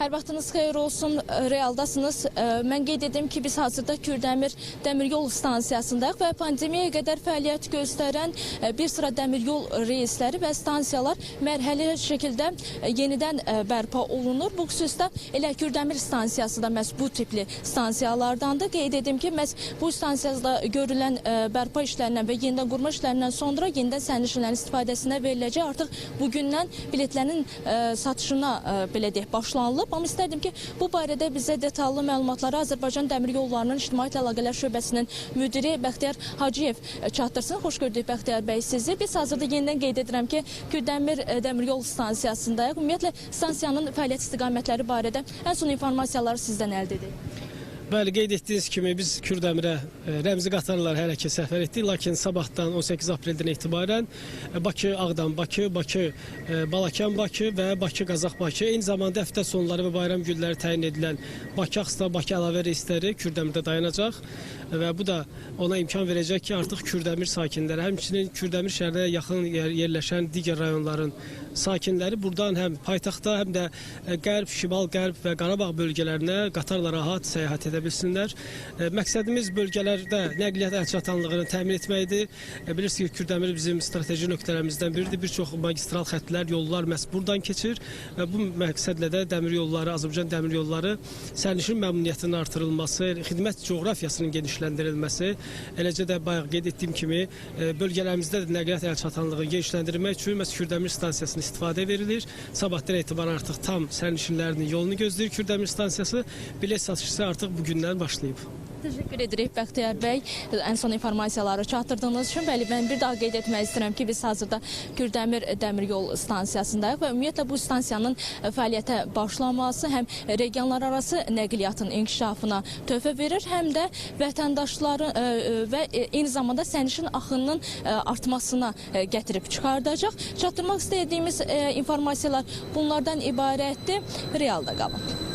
Hər vaxtınız xeyir olsun, realdasınız. Mən qeyd edim ki, biz hazırda Kürdəmir dəmiryol stansiyasındayıq və pandemiyaya qədər fəaliyyət göstərən bir sıra dəmiryol reysləri və stansiyalar mərhəli şəkildə yenidən bərpa olunur. Bu xüsusda elə Kürdəmir stansiyası da məhz bu tipli stansiyalardandır. Qeyd edim ki, məhz bu stansiyada görülən bərpa işlərindən və yenidən qurma işlərindən sonra yenidən sərnişinlərin istifadəsinə veriləcək. Artıq bugündən biletlərin satışına belə deyək, başlanılıb. Amma istərdim ki, bu barədə bizə detallı məlumatları Azərbaycan Dəmir Yollarının İctimaiyyət Əlaqələr Şöbəsinin müdiri Bəxtiyar Hacıyev çatdırsın. Xoş gördük Bəxtiyar bəy sizi. Biz hazırda yenidən qeyd edirəm ki, Kürdəmir dəmiryol stansiyasındayıq. Ümumiyyətlə, stansiyanın fəaliyyət istiqamətləri barədə ən son informasiyaları sizdən əldə edirik. Bəli, qeyd etdiyiniz kimi biz Kürdəmirə rəmzi qatarlar hərəkət səfər etdik. Lakin sabahdan 18 apreldən etibarən Bakı, Ağdam, Bakı, Balakən, Bakı və Bakı, Qazax, Bakı. Eyni zamanda həftə sonları və bayram günləri təyin edilən Bakı-Axsta, Bakı əlavə reysləri Kürdəmirdə dayanacaq. Və bu da ona imkan verəcək ki, artıq Kürdəmir sakinləri, həmçinin Kürdəmir şəhərinə yaxın yerləşən digər rayonların sakinləri buradan həm paytaxtda, həm də qərb, şimal-qərb və Qarabağ bölgələrinə qatarla rahat səyahət edə bilsinlər. Məqsədimiz bölgələrdə nəqliyyat əlçatanlığını təmin etməkdir. Bilirsiniz ki, Kürdəmir bizim strateji nöqtələrimizdən biridir. Bir çox magistral xəttlər, yollar məhz buradan keçir. Və bu məqsədlə də dəmir yolları, Azərbaycan dəmir yolları sərnişin məmnuniyyətinin artırılması, xidmət coğrafiyasının genişləndirilməsi, eləcə də bayaq qeyd etdiyim kimi bölgələrimizdə də nəqliyyat əlçatanlığını genişləndirmək üçün məhz Kürdəmir stansiyasının istifadə verilir. Sabahdan etibarən artıq tam sərnişinlərinin yolunu gözləyir Kürdəmir stansiyası. Bilet satışı artıq bugündən başlayıb. Təşəkkür edirik Bəxtiyar bəy. Ən son informasiyaları çatdırdığınız üçün. Bəli, mən bir daha qeyd etmək istəyirəm ki, biz hazırda Kürdəmir dəmiryol stansiyasındayıq və ümumiyyətlə bu stansiyanın fəaliyyətə başlaması həm regionlar arası nəqliyyatın inkişafına töhfə verir, həm də vətəndaşların və eyni zamanda sərnişin axınının artmasına gətirib çıxardacaq. Çatdırmaq istədiyimiz informasiyalar bunlardan ibarətdir. Realda qalın.